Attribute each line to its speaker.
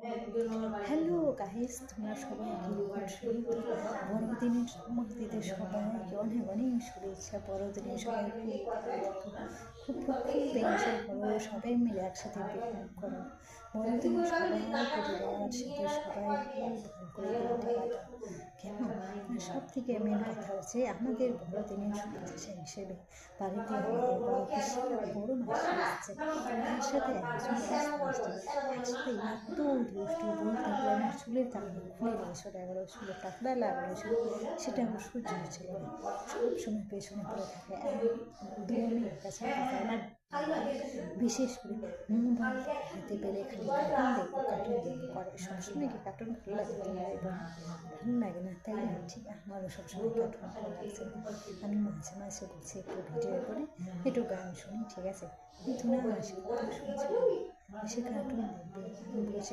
Speaker 1: Hello guys, তোমরা সবাই কিরকম শরীর? বড়দিনের তোমাদের সবাইকে অনেক অনেক শুভেচ্ছা। বড়দিনের সবাই খুব খুব খুব এনজয় করো, সবাই মিলে একসাথে পিকনিক করো। বড়দিনের সবাই পরিবার সাথে সবাই খুব ভালো করে দিনটা কাটাও। কেমন? সব থেকে মেন কথা হচ্ছে আমাদের বড়দিনের শুভেচ্ছা হিসেবে বাড়িতে আমাদের বড় পিসিরা বড় মাসি আসছে, তার সাথে একজন আসছে। একসাথে এত দুষ্টু বলতে গেলে আমার চুলের কাপড় খুলে নিয়ে চলে গেল, চুলে টাকলা লাগলো, সেটা আমার সহ্য হচ্ছিল না। সবসময় পেছনে পড়ে থাকে, একদমই কাছে আমার বিশেষ করে মোবাইল হাতে পেলে খালি কার্টুন দেখবো করে। সবসময় কি কার্টুন ভালো লাগে? ভালো লাগে না, তাই না? ঠিক আমারও সবসময় কার্টুন ভালো লাগছে না। আমি মাঝে মাঝে বলছি একটু ভিডিও করে একটু গান শুনি, ঠিক আছে? কিন্তু না, সে কথা শুনছি, সে কার্টুন দেখবে। আমি বলছি